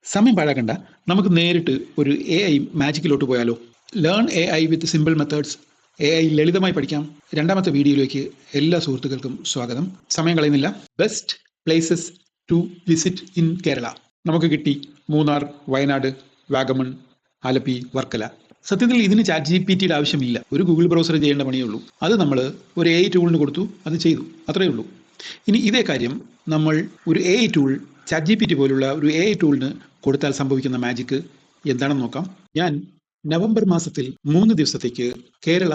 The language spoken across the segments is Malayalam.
സമയം പാഴാക്കണ്ട, നമുക്ക് നേരിട്ട് ഒരു AI മാജിക്കിലോട്ട് പോയാലോ? ലേൺ AI വിത്ത് സിമ്പിൾ മെത്തേഡ്സ്. AI ലളിതമായി പഠിക്കാം. രണ്ടാമത്തെ വീഡിയോയിലേക്ക് എല്ലാ സുഹൃത്തുക്കൾക്കും സ്വാഗതം. സമയം കളയുന്നില്ല. Best places to visit in Kerala. നമുക്ക് കിട്ടി മൂന്നാർ, വയനാട്, വാഗമൺ, ആലപ്പി, വർക്കല. സത്യത്തിൽ ഇതിന് ChatGPT ആവശ്യമില്ല. ഒരു ഗൂഗിൾ ബ്രൗസർ ചെയ്യേണ്ട പണിയേ ഉള്ളൂ. അത് നമ്മൾ ഒരു AI ടൂളിന് കൊടുത്തു, അത് ചെയ്തു, അത്രയേ ഉള്ളൂ. ഇനി ഇതേ കാര്യം നമ്മൾ ഒരു AI ടൂൾ, ChatGPT പോലുള്ള ഒരു AI ടൂളിന് കൊടുത്താൽ സംഭവിക്കുന്ന മാജിക്ക് എന്താണെന്ന് നോക്കാം. ഞാൻ നവംബർ മാസത്തിൽ 3 ദിവസത്തേക്ക് കേരള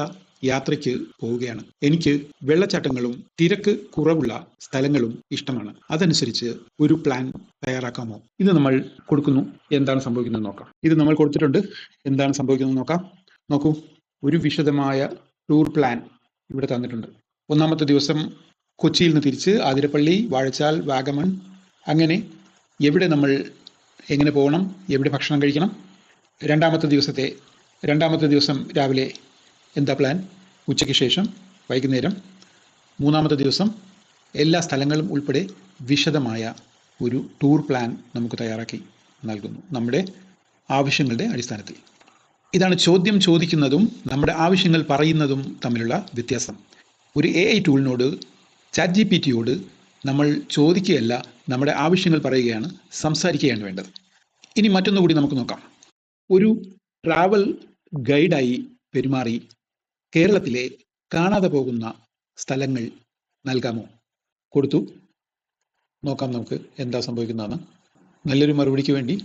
യാത്രയ്ക്ക് പോവുകയാണ്. എനിക്ക് വെള്ളച്ചാട്ടങ്ങളും തിരക്ക് കുറവുള്ള സ്ഥലങ്ങളും ഇഷ്ടമാണ്. അതനുസരിച്ച് ഒരു പ്ലാൻ തയ്യാറാക്കാമോ? ഇത് നമ്മൾ കൊടുക്കുന്നു, എന്താണ് സംഭവിക്കുന്നത് നോക്കാം. ഇത് നമ്മൾ കൊടുത്തിട്ടുണ്ട്, എന്താണ് സംഭവിക്കുന്നത് നോക്കാം. നോക്കൂ, ഒരു വിശദമായ ടൂർ പ്ലാൻ ഇവിടെ തന്നിട്ടുണ്ട്. ഒന്നാമത്തെ ദിവസം കൊച്ചിയിൽ നിന്ന് തിരിച്ച് ആതിരപ്പള്ളി, വാഴച്ചാൽ, വാഗമൺ, അങ്ങനെ എവിടെ നമ്മൾ എങ്ങനെ പോകണം, എവിടെ ഭക്ഷണം കഴിക്കണം. രണ്ടാമത്തെ ദിവസം രാവിലെ എന്താ പ്ലാൻ, ഉച്ചയ്ക്ക് ശേഷം, വൈകുന്നേരം. മൂന്നാമത്തെ ദിവസം എല്ലാ സ്ഥലങ്ങളും ഉൾപ്പെടെ വിശദമായ ഒരു ടൂർ പ്ലാൻ നമുക്ക് തയ്യാറാക്കി നൽകുന്നു, നമ്മുടെ ആവശ്യങ്ങളുടെ അടിസ്ഥാനത്തിൽ. ഇതാണ് ചോദ്യം ചോദിക്കുന്നതും നമ്മുടെ ആവശ്യങ്ങൾ പറയുന്നതും തമ്മിലുള്ള വ്യത്യാസം. ഒരു AI ടൂളിനോട്, ChatGPTയോട് നമ്മൾ ചോദിക്കുകയല്ല, നമ്മുടെ ആവശ്യങ്ങൾ പറയുകയാണ്, സംസാരിക്കുകയാണ് വേണ്ടത്. ഇനി മറ്റൊന്നു കൂടി നമുക്ക് നോക്കാം. ഒരു ട്രാവൽ ഗൈഡായി പെരുമാറി കേരളത്തിലെ കാണാതെ പോകുന്ന സ്ഥലങ്ങൾ നൽകാമോ? കൊടുത്തു, നോക്കാം നമുക്ക് എന്താ സംഭവിക്കുന്നതെന്ന്. നല്ലൊരു മറുപടിക്ക് വേണ്ടി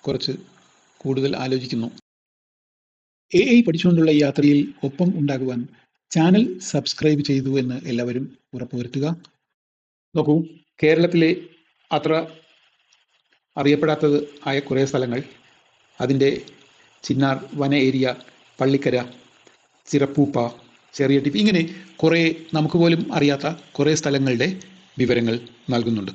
കുറച്ച് കൂടുതൽ ആലോചിക്കുന്നു. AI പഠിച്ചുകൊണ്ടുള്ള ഈ യാത്രയിൽ ഒപ്പം ഉണ്ടാകുവാൻ ചാനൽ സബ്സ്ക്രൈബ് ചെയ്തു എന്ന് എല്ലാവരും ഉറപ്പുവരുത്തുക. നോക്കൂ, കേരളത്തിലെ അത്ര അറിയപ്പെടാത്തത് ആയ കുറേ സ്ഥലങ്ങൾ, അതിൻ്റെ ചിന്നാർ വന ഏരിയ, പള്ളിക്കര, ചിറപ്പൂപ്പ, ചെറിയ ടിപ്പി, ഇങ്ങനെ കുറേ നമുക്ക് പോലും അറിയാത്ത കുറേ സ്ഥലങ്ങളുടെ വിവരങ്ങൾ നൽകുന്നുണ്ട്.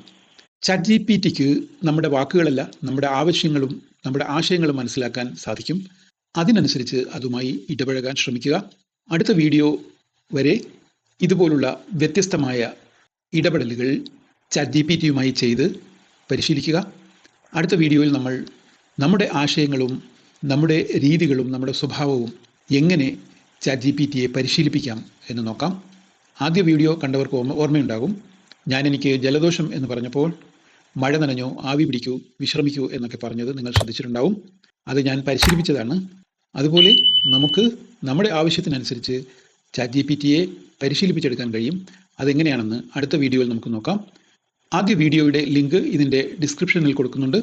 ChatGPTക്ക് നമ്മുടെ വാക്കുകളല്ല, നമ്മുടെ ആവശ്യങ്ങളും നമ്മുടെ ആശയങ്ങളും മനസ്സിലാക്കാൻ സാധിക്കും. അതിനനുസരിച്ച് അതുമായി ഇടപഴകാൻ ശ്രമിക്കുക. അടുത്ത വീഡിയോ വരെ ഇതുപോലുള്ള വ്യത്യസ്തമായ ഇടപെടലുകൾ ChatGPTയുമായി ചെയ്ത് പരിശീലിക്കുക. അടുത്ത വീഡിയോയിൽ നമ്മൾ നമ്മുടെ ആശയങ്ങളും നമ്മുടെ രീതികളും നമ്മുടെ സ്വഭാവവും എങ്ങനെ ChatGPTയെ പരിശീലിപ്പിക്കാം എന്ന് നോക്കാം. ആദ്യ വീഡിയോ കണ്ടവർക്ക് ഓർമ്മയുണ്ടാകും, എനിക്ക് ജലദോഷം എന്ന് പറഞ്ഞപ്പോൾ മഴ നനഞ്ഞോ, ആവി പിടിക്കൂ, വിശ്രമിക്കൂ എന്നൊക്കെ പറഞ്ഞത് നിങ്ങൾ ശ്രദ്ധിച്ചിട്ടുണ്ടാവും. അത് ഞാൻ പരിശീലിപ്പിച്ചതാണ്. അതുപോലെ നമുക്ക് നമ്മുടെ ആവശ്യത്തിനനുസരിച്ച് ChatGPTയെ പരിശീലിപ്പിച്ചെടുക്കാൻ കഴിയും. അതെങ്ങനെയാണെന്ന് അടുത്ത വീഡിയോയിൽ നമുക്ക് നോക്കാം. ആദ്യ വീഡിയോയുടെ ലിങ്ക് ഇതിൻ്റെ ഡിസ്ക്രിപ്ഷനിൽ കൊടുക്കുന്നുണ്ട്.